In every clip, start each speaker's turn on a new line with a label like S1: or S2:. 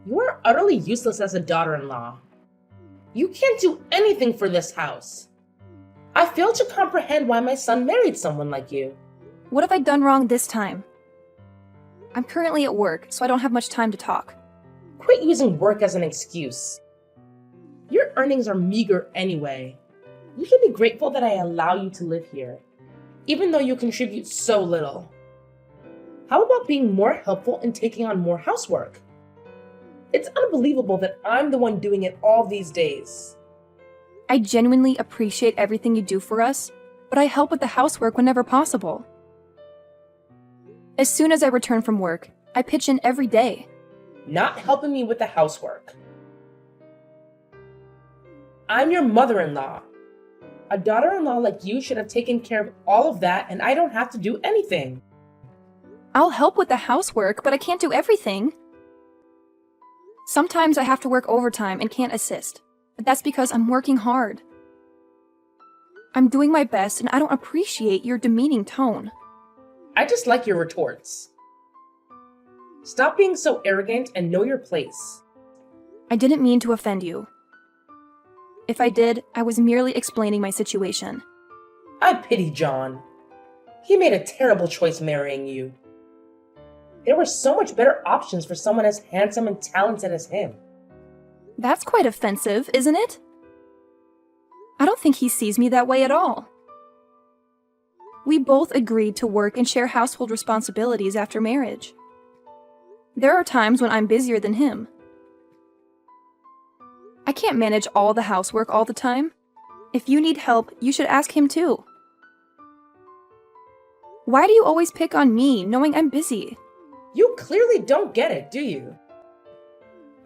S1: You are utterly useless as a daughter-in-law. You can't do anything for this house. I fail to comprehend why my son married someone like you.
S2: What have I done wrong this time? I'm currently at work, so I don't have much time to talk.
S1: Quit using work as an excuse. Your earnings are meager anyway. You should be grateful that I allow you to live here, even though you contribute so little. How about being more helpful in taking on more housework? It's unbelievable that I'm the one doing it all these days.
S2: I genuinely appreciate everything you do for us, but I help with the housework whenever possible. As soon as I return from work, I pitch in every day.
S1: Not helping me with the housework. I'm your mother-in-law. A daughter-in-law like you should have taken care of all of that, and I don't have to do anything.
S2: I'll help with the housework, but I can't do everything. Sometimes I have to work overtime and can't assist, but that's because I'm working hard. I'm doing my best, and I don't appreciate your demeaning tone.
S1: I just like your retorts. Stop being so arrogant and know your place.
S2: I didn't mean to offend you. If I did, I was merely explaining my situation.
S1: I pity John. He made a terrible choice marrying you. There were so much better options for someone as handsome and talented as him.
S2: That's quite offensive, isn't it? I don't think he sees me that way at all. We both agreed to work and share household responsibilities after marriage. There are times when I'm busier than him. I can't manage all the housework all the time. If you need help, you should ask him too. Why do you always pick on me, knowing I'm busy?
S1: You clearly don't get it, do you?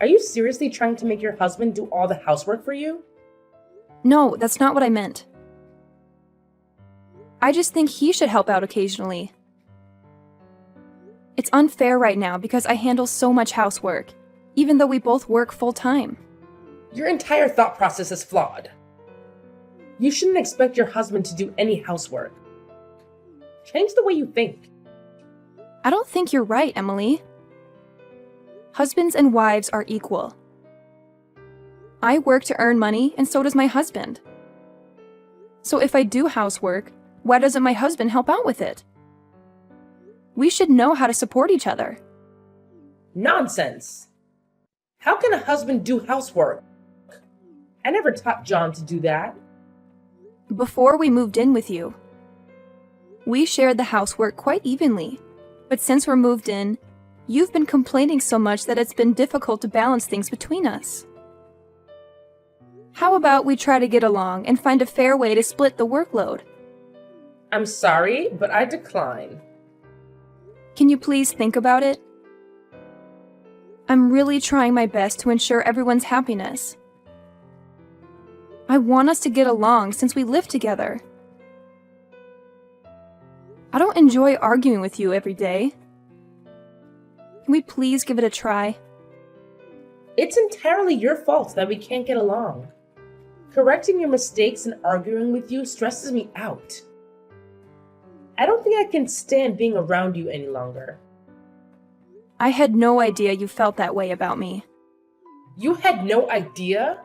S1: Are you seriously trying to make your husband do all the housework for you?
S2: No, that's not what I meant. I just think he should help out occasionally. It's unfair right now because I handle so much housework, even though we both work full-time.
S1: Your entire thought process is flawed. You shouldn't expect your husband to do any housework. Change the way you think.
S2: I don't think you're right, Emily. Husbands and wives are equal. I work to earn money, and so does my husband. So if I do housework, why doesn't my husband help out with it? We should know how to support each other.
S1: Nonsense. How can a husband do housework? I never taught John to do that.
S2: Before we moved in with you, we shared the housework quite evenly. But since we're moved in, you've been complaining so much that it's been difficult to balance things between us. How about we try to get along and find a fair way to split the workload?
S1: I'm sorry, but I decline.
S2: Can you please think about it? I'm really trying my best to ensure everyone's happiness. I want us to get along since we live together. I don't enjoy arguing with you every day. Can we please give it a try?
S1: It's entirely your fault that we can't get along. Correcting your mistakes and arguing with you stresses me out. I don't think I can stand being around you any longer.
S2: I had no idea you felt that way about me.
S1: You had no idea?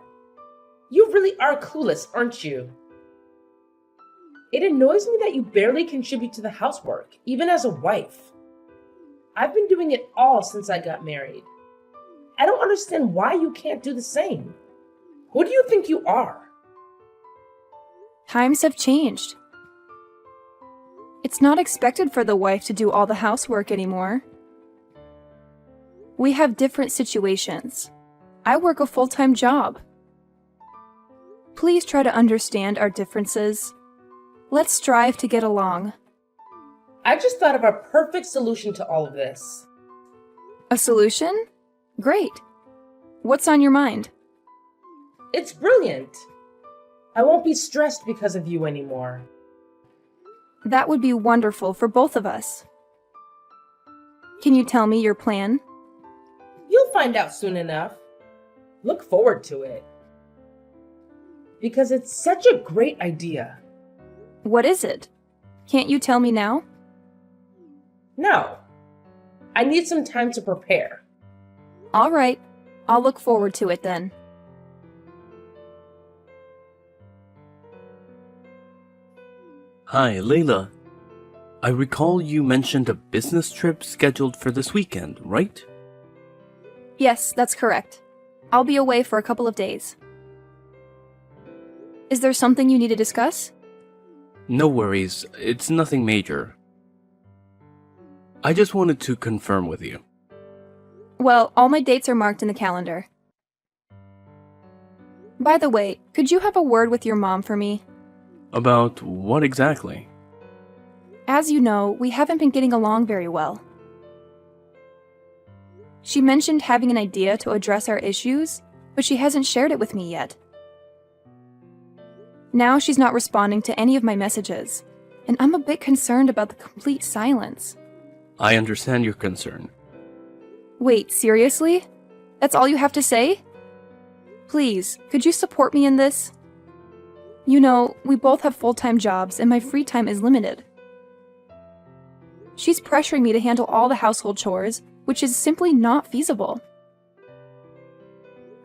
S1: You really are clueless, aren't you? It annoys me that you barely contribute to the housework, even as a wife. I've been doing it all since I got married. I don't understand why you can't do the same. Who do you think you are?
S2: Times have changed. It's not expected for the wife to do all the housework anymore. We have different situations. I work a full-time job. Please try to understand our differences. Let's strive to get along.
S1: I just thought of a perfect solution to all of this.
S2: A solution? Great. What's on your mind?
S1: It's brilliant. I won't be stressed because of you anymore.
S2: That would be wonderful for both of us. Can you tell me your plan?
S1: You'll find out soon enough. Look forward to it. Because it's such a great idea.
S2: What is it? Can't you tell me now?
S1: No. I need some time to prepare.
S2: All right. I'll look forward to it then.
S3: Hi, Layla. I recall you mentioned a business trip scheduled for this weekend, right?
S2: Yes, that's correct. I'll be away for a couple of days. Is there something you need to discuss?
S3: No worries, it's nothing major. I just wanted to confirm with you.
S2: Well, all my dates are marked in the calendar. By the way, could you have a word with your mom for me?
S3: About what exactly?
S2: As you know, we haven't been getting along very well. She mentioned having an idea to address our issues, but she hasn't shared it with me yet. Now she's not responding to any of my messages, and I'm a bit concerned about the complete silence.
S3: I understand your concern.
S2: Wait, seriously? That's all you have to say? Please, could you support me in this? You know, we both have full-time jobs and my free time is limited. She's pressuring me to handle all the household chores, which is simply not feasible.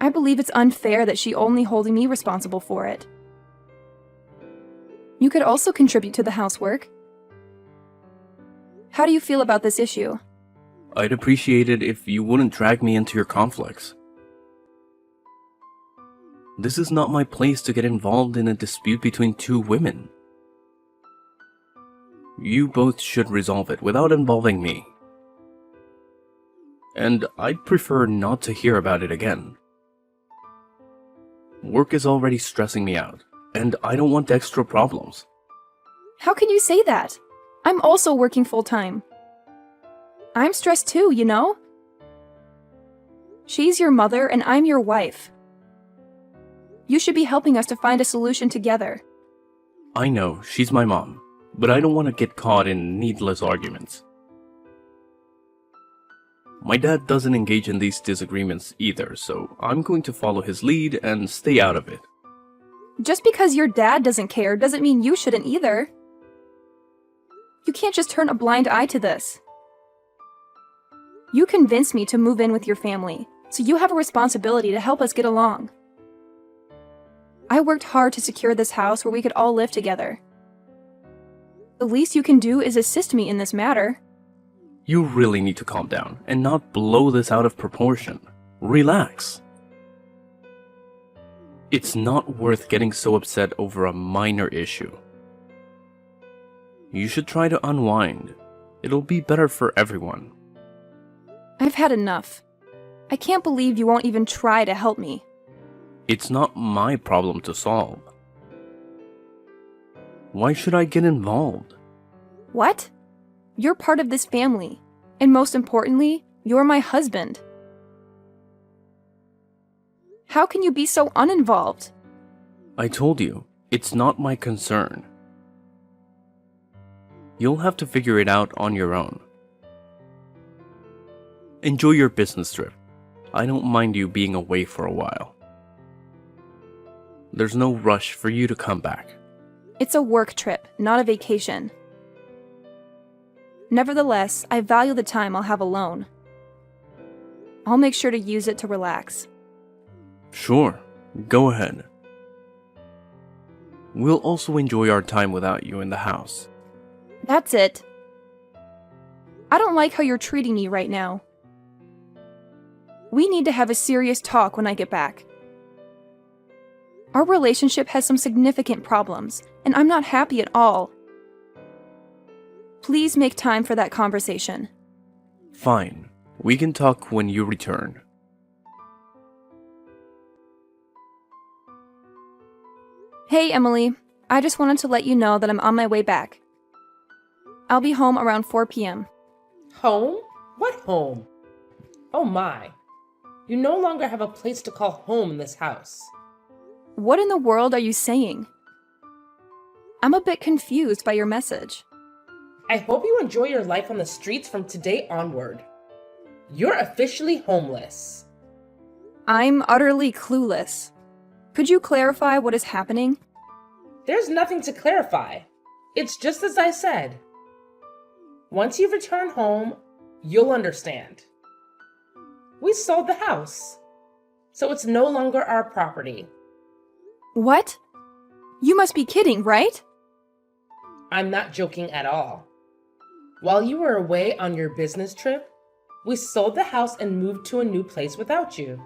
S2: I believe it's unfair that she's only holding me responsible for it. You could also contribute to the housework. How do you feel about this issue?
S3: I'd appreciate it if you wouldn't drag me into your conflicts. This is not my place to get involved in a dispute between two women. You both should resolve it without involving me. And I'd prefer not to hear about it again. Work is already stressing me out, and I don't want extra problems.
S2: How can you say that? I'm also working full-time. I'm stressed too, you know? She's your mother and I'm your wife. You should be helping us to find a solution together.
S3: I know, she's my mom, but I don't want to get caught in needless arguments. My dad doesn't engage in these disagreements either, so I'm going to follow his lead and stay out of it.
S2: Just because your dad doesn't care doesn't mean you shouldn't either. You can't just turn a blind eye to this. You convinced me to move in with your family, so you have a responsibility to help us get along. I worked hard to secure this house where we could all live together. The least you can do is assist me in this matter.
S3: You really need to calm down and not blow this out of proportion. Relax. It's not worth getting so upset over a minor issue. You should try to unwind. It'll be better for everyone.
S2: I've had enough. I can't believe you won't even try to help me.
S3: It's not my problem to solve. Why should I get involved?
S2: What? You're part of this family, and most importantly, you're my husband. How can you be so uninvolved?
S3: I told you, it's not my concern. You'll have to figure it out on your own. Enjoy your business trip. I don't mind you being away for a while. There's no rush for you to come back.
S2: It's a work trip, not a vacation. Nevertheless, I value the time I'll have alone. I'll make sure to use it to relax.
S3: Sure, go ahead. We'll also enjoy our time without you in the house.
S2: That's it. I don't like how you're treating me right now. We need to have a serious talk when I get back. Our relationship has some significant problems, and I'm not happy at all. Please make time for that conversation.
S3: Fine, we can talk when you return.
S2: Hey, Emily. I just wanted to let you know that I'm on my way back. I'll be home around 4 p.m.
S1: Home? What home? Oh my. You no longer have a place to call home in this house.
S2: What in the world are you saying? I'm a bit confused by your message.
S1: I hope you enjoy your life on the streets from today onward. You're officially homeless.
S2: I'm utterly clueless. Could you clarify what is happening?
S1: There's nothing to clarify. It's just as I said. Once you return home, you'll understand. We sold the house. so it's no longer our property.
S2: What? You must be kidding, right?
S1: I'm not joking at all. While you were away on your business trip, we sold the house and moved to a new place without you.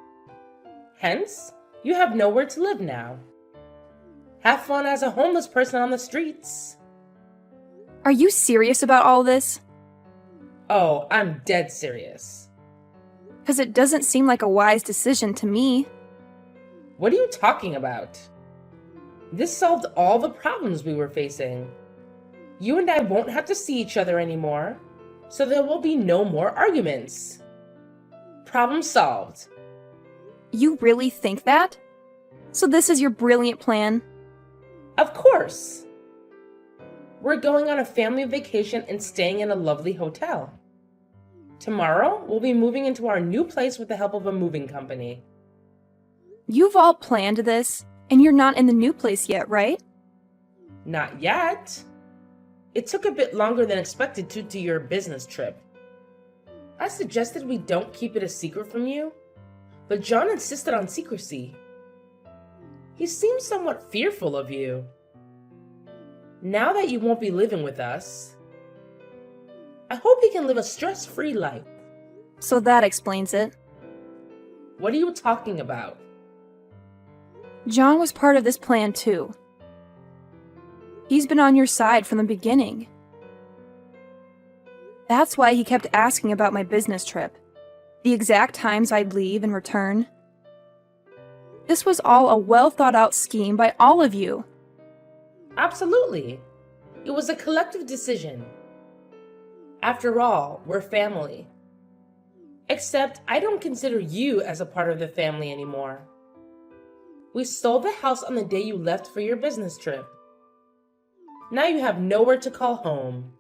S1: Hence, you have nowhere to live now. Have fun as a homeless person on the streets.
S2: Are you serious about all this?
S1: Oh, I'm dead serious.
S2: Because it doesn't seem like a wise decision to me.
S1: What are you talking about? This solved all the problems we were facing. You and I won't have to see each other anymore, so there will be no more arguments. Problem solved.
S2: You really think that? So this is your brilliant plan?
S1: Of course. We're going on a family vacation and staying in a lovely hotel. Tomorrow, we'll be moving into our new place with the help of a moving company.
S2: You've all planned this, and you're not in the new place yet, right?
S1: Not yet. It took a bit longer than expected due to your business trip. I suggested we don't keep it a secret from you, but John insisted on secrecy. He seems somewhat fearful of you. Now that you won't be living with us, I hope you can live a stress-free life.
S2: So that explains it.
S1: What are you talking about?
S2: John was part of this plan too. He's been on your side from the beginning. That's why he kept asking about my business trip, the exact times I'd leave and return. This was all a well-thought-out scheme by all of you.
S1: Absolutely. It was a collective decision. After all, we're family. Except I don't consider you as a part of the family anymore. We sold the house on the day you left for your business trip. Now you have nowhere to call home.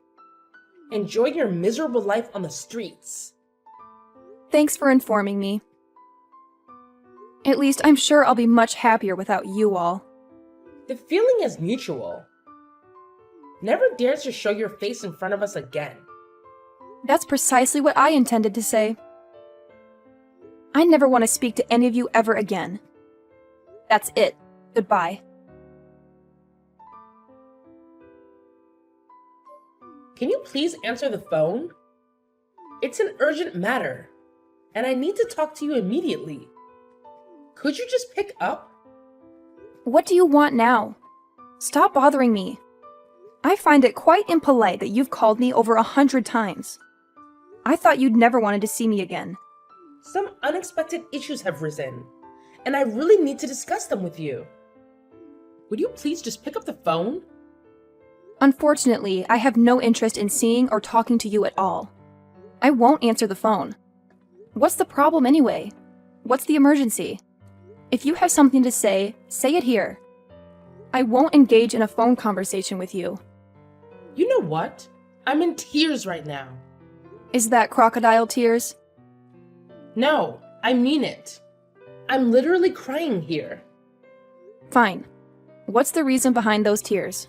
S1: Enjoy your miserable life on the streets.
S2: Thanks for informing me. At least I'm sure I'll be much happier without you all.
S1: The feeling is mutual. Never dare to show your face in front of us again.
S2: That's precisely what I intended to say. I never want to speak to any of you ever again. That's it. Goodbye.
S1: Can you please answer the phone? It's an urgent matter, and I need to talk to you immediately. Could you just pick up?
S2: What do you want now? Stop bothering me. I find it quite impolite that you've called me over 100 times. I thought you'd never wanted to see me again.
S1: Some unexpected issues have risen, and I really need to discuss them with you. Would you please just pick up the phone?
S2: Unfortunately, I have no interest in seeing or talking to you at all. I won't answer the phone. What's the problem anyway? What's the emergency? If you have something to say it here. I won't engage in a phone conversation with you.
S1: You know what? I'm in tears right now.
S2: Is that crocodile tears?
S1: No, I mean it. I'm literally crying here.
S2: Fine. What's the reason behind those tears?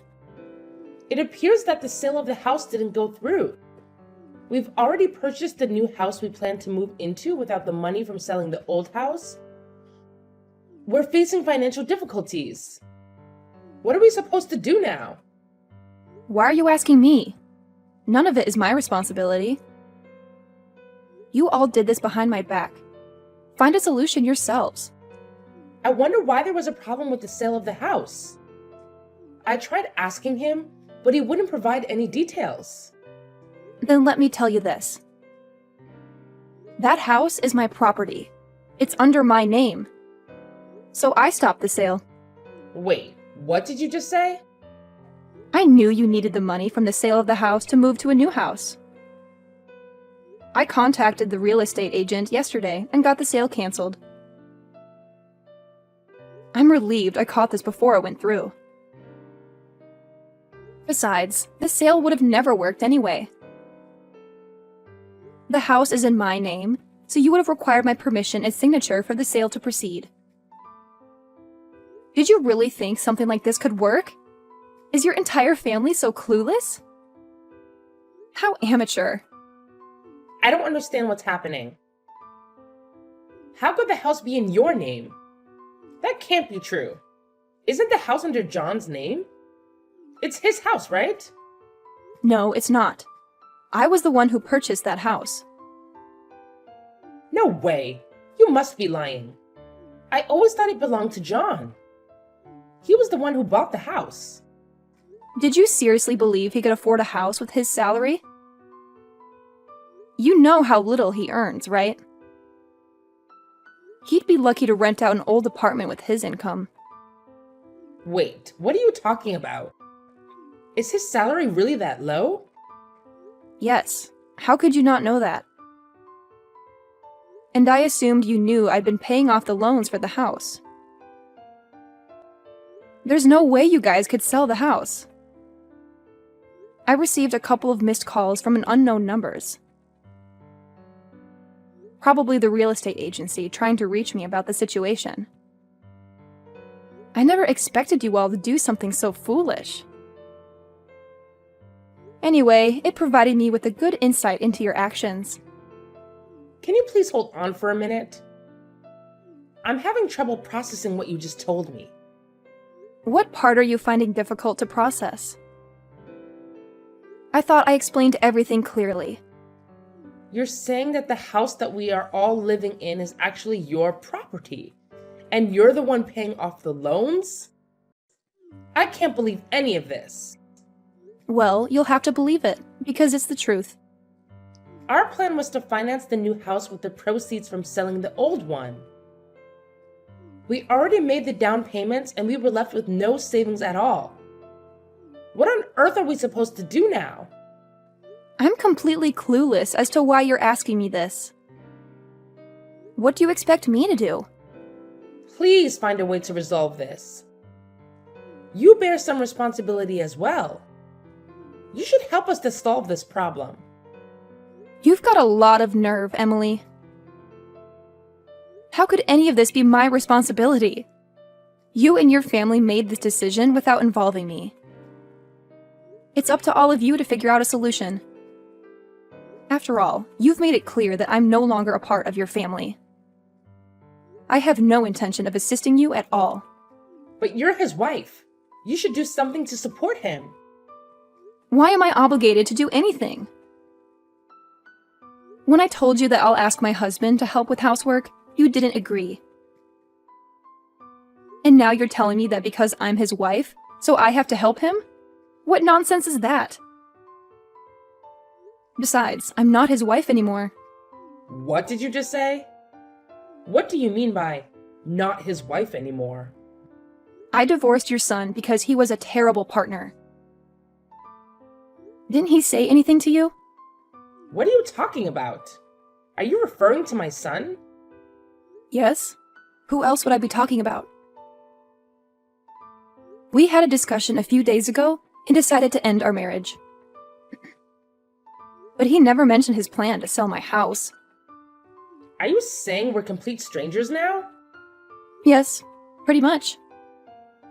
S1: It appears that the sale of the house didn't go through. We've already purchased the new house we plan to move into without the money from selling the old house. We're facing financial difficulties. What are we supposed to do now?
S2: Why are you asking me? None of it is my responsibility. You all did this behind my back. Find a solution yourselves.
S1: I wonder why there was a problem with the sale of the house. I tried asking him, but he wouldn't provide any details.
S2: Then let me tell you this. That house is my property. It's under my name. So I stopped the sale.
S1: Wait, what did you just say?
S2: I knew you needed the money from the sale of the house to move to a new house. I contacted the real estate agent yesterday and got the sale canceled. I'm relieved I caught this before it went through. Besides, the sale would have never worked anyway. The house is in my name, so you would have required my permission and signature for the sale to proceed. Did you really think something like this could work? Is your entire family so clueless? How amateur.
S1: I don't understand what's happening. How could the house be in your name? That can't be true. Isn't the house under John's name? It's his house, right?
S2: No, it's not. I was the one who purchased that house.
S1: No way. You must be lying. I always thought it belonged to John. He was the one who bought the house.
S2: Did you seriously believe he could afford a house with his salary? You know how little he earns, right? He'd be lucky to rent out an old apartment with his income.
S1: Wait, what are you talking about? Is his salary really that low?
S2: Yes. How could you not know that? And I assumed you knew I'd been paying off the loans for the house. There's no way you guys could sell the house. I received a couple of missed calls from an unknown numbers. Probably the real estate agency trying to reach me about the situation. I never expected you all to do something so foolish. Anyway, it provided me with a good insight into your actions.
S1: Can you please hold on for a minute? I'm having trouble processing what you just told me.
S2: What part are you finding difficult to process? I thought I explained everything clearly.
S1: You're saying that the house that we are all living in is actually your property, and you're the one paying off the loans? I can't believe any of this.
S2: Well, you'll have to believe it, because it's the truth.
S1: Our plan was to finance the new house with the proceeds from selling the old one. We already made the down payments and we were left with no savings at all. What on earth are we supposed to do now?
S2: I'm completely clueless as to why you're asking me this. What do you expect me to do?
S1: Please find a way to resolve this. You bear some responsibility as well. You should help us to solve this problem.
S2: You've got a lot of nerve, Emily. How could any of this be my responsibility? You and your family made this decision without involving me. It's up to all of you to figure out a solution. After all, you've made it clear that I'm no longer a part of your family. I have no intention of assisting you at all.
S1: But you're his wife. You should do something to support him.
S2: Why am I obligated to do anything? When I told you that I'll ask my husband to help with housework, you didn't agree. And now you're telling me that because I'm his wife, so I have to help him? What nonsense is that? Besides, I'm not his wife anymore.
S1: What did you just say? What do you mean by not his wife anymore?
S2: I divorced your son because he was a terrible partner. Didn't he say anything to you?
S1: What are you talking about? Are you referring to my son?
S2: Yes. Who else would I be talking about? We had a discussion a few days ago and decided to end our marriage. But he never mentioned his plan to sell my house.
S1: Are you saying we're complete strangers now?
S2: Yes, pretty much.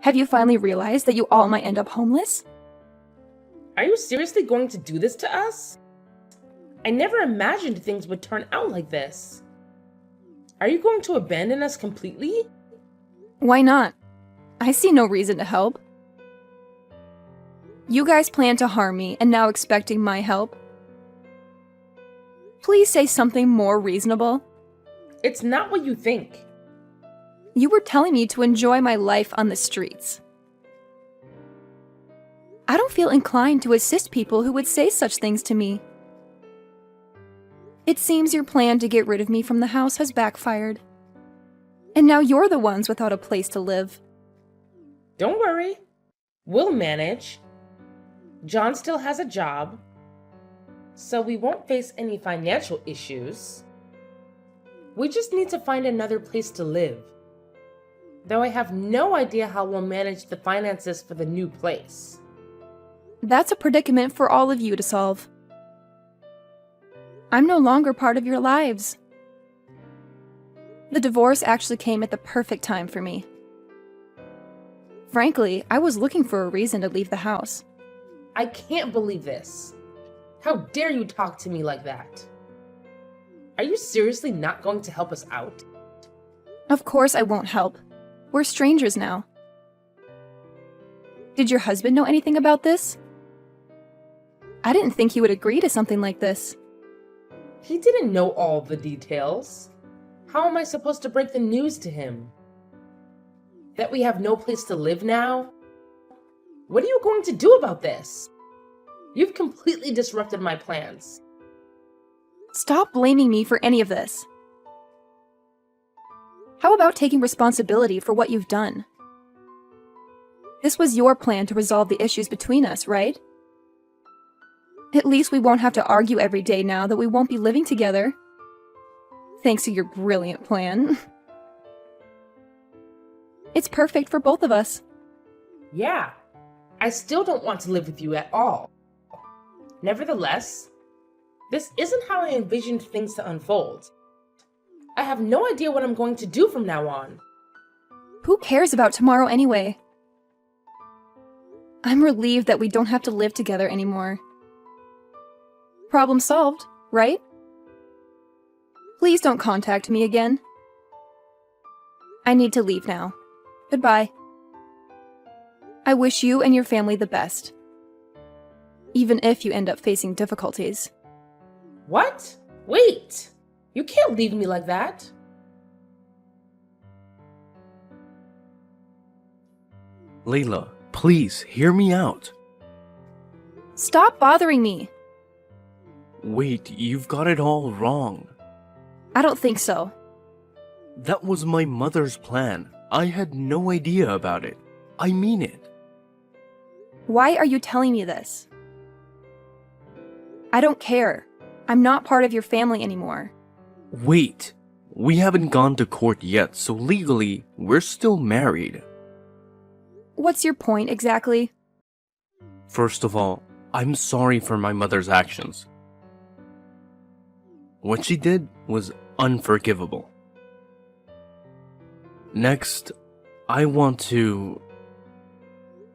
S2: Have you finally realized that you all might end up homeless?
S1: Are you seriously going to do this to us? I never imagined things would turn out like this. Are you going to abandon us completely?
S2: Why not? I see no reason to help. You guys plan to harm me and now expecting my help? Please say something more reasonable.
S1: It's not what you think.
S2: You were telling me to enjoy my life on the streets. I don't feel inclined to assist people who would say such things to me. It seems your plan to get rid of me from the house has backfired. And now you're the ones without a place to live.
S1: Don't worry. We'll manage. John still has a job, so we won't face any financial issues. We just need to find another place to live. Though I have no idea how we'll manage the finances for the new place.
S2: That's a predicament for all of you to solve. I'm no longer part of your lives. The divorce actually came at the perfect time for me. Frankly, I was looking for a reason to leave the house.
S1: I can't believe this. How dare you talk to me like that? Are you seriously not going to help us out?
S2: Of course I won't help. We're strangers now. Did your husband know anything about this? I didn't think he would agree to something like this.
S1: He didn't know all the details. How am I supposed to break the news to him? That we have no place to live now? What are you going to do about this? You've completely disrupted my plans.
S2: Stop blaming me for any of this. How about taking responsibility for what you've done? This was your plan to resolve the issues between us, right? At least we won't have to argue every day now that we won't be living together. Thanks to your brilliant plan. It's perfect for both of us.
S1: Yeah, I still don't want to live with you at all. Nevertheless, this isn't how I envisioned things to unfold. I have no idea what I'm going to do from now on.
S2: Who cares about tomorrow anyway? I'm relieved that we don't have to live together anymore. Problem solved, right? Please don't contact me again. I need to leave now. Goodbye. I wish you and your family the best. Even if you end up facing difficulties.
S1: What? Wait! You can't leave me like that.
S3: Layla, please hear me out.
S2: Stop bothering me.
S3: Wait, you've got it all wrong.
S2: I don't think so.
S3: That was my mother's plan. I had no idea about it. I mean it.
S2: Why are you telling me this? I don't care. I'm not part of your family anymore.
S3: Wait, we haven't gone to court yet, so legally, we're still married.
S2: What's your point exactly?
S3: First of all, I'm sorry for my mother's actions. What she did was unforgivable. Next, I want to...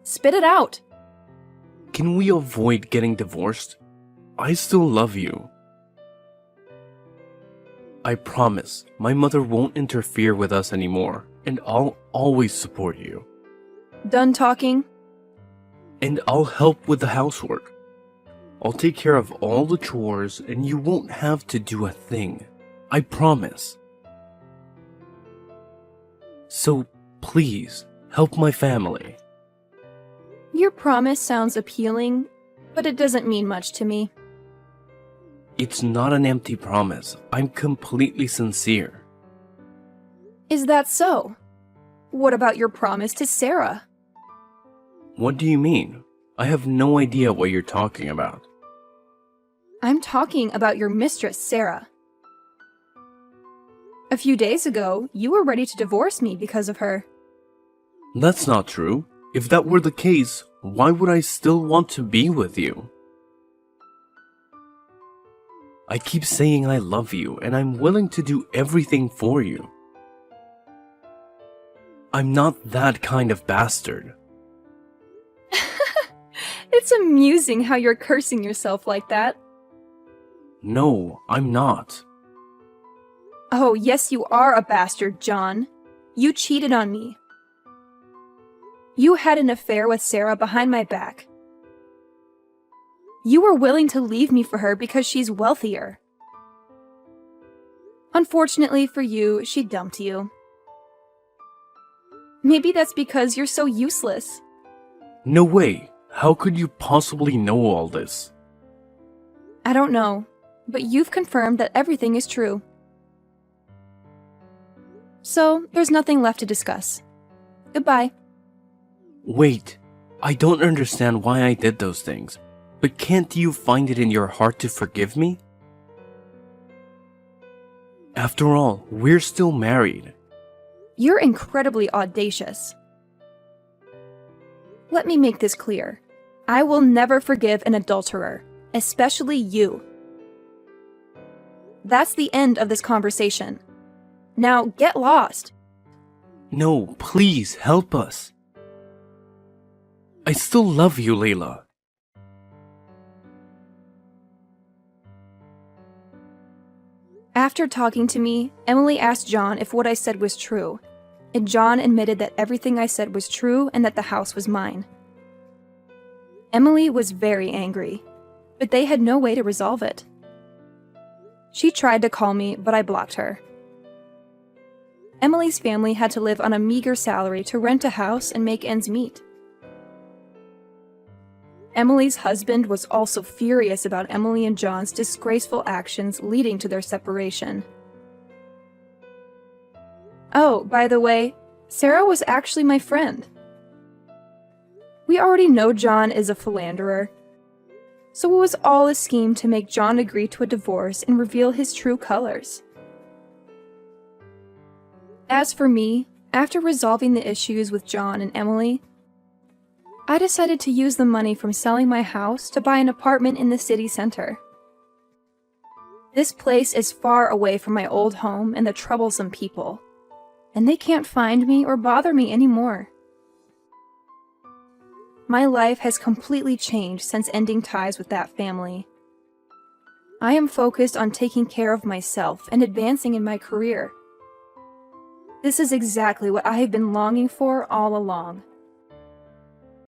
S2: Spit it out.
S3: Can we avoid getting divorced? I still love you. I promise my mother won't interfere with us anymore, and I'll always support you.
S2: Done talking?
S3: And I'll help with the housework. I'll take care of all the chores, and you won't have to do a thing. I promise. So, please, help my family.
S2: Your promise sounds appealing, but it doesn't mean much to me.
S3: It's not an empty promise. I'm completely sincere.
S2: Is that so? What about your promise to Sarah?
S3: What do you mean? I have no idea what you're talking about.
S2: I'm talking about your mistress, Sarah. A few days ago, you were ready to divorce me because of her.
S3: That's not true. If that were the case, why would I still want to be with you? I keep saying I love you, and I'm willing to do everything for you. I'm not that kind of bastard.
S2: It's amusing how you're cursing yourself like that.
S3: No, I'm not.
S2: Oh, yes, you are a bastard, John. You cheated on me. You had an affair with Sarah behind my back. You were willing to leave me for her because she's wealthier. Unfortunately for you, she dumped you. Maybe that's because you're so useless.
S3: No way. How could you possibly know all this?
S2: I don't know, but you've confirmed that everything is true. So, there's nothing left to discuss. Goodbye.
S3: Wait, I don't understand why I did those things, but can't you find it in your heart to forgive me? After all, we're still married.
S2: You're incredibly audacious. Let me make this clear. I will never forgive an adulterer, especially you. That's the end of this conversation. Now get lost.
S3: No, please help us. I still love you, Layla.
S2: After talking to me, Emily asked John if what I said was true, and John admitted that everything I said was true and that the house was mine. Emily was very angry, but they had no way to resolve it. She tried to call me, but I blocked her. Emily's family had to live on a meager salary to rent a house and make ends meet. Emily's husband was also furious about Emily and John's disgraceful actions leading to their separation. Oh, by the way, Sarah was actually my friend. We already know John is a philanderer, so it was all a scheme to make John agree to a divorce and reveal his true colors. As for me, after resolving the issues with John and Emily, I decided to use the money from selling my house to buy an apartment in the city center. This place is far away from my old home and the troublesome people, and they can't find me or bother me anymore. My life has completely changed since ending ties with that family. I am focused on taking care of myself and advancing in my career. This is exactly what I have been longing for all along.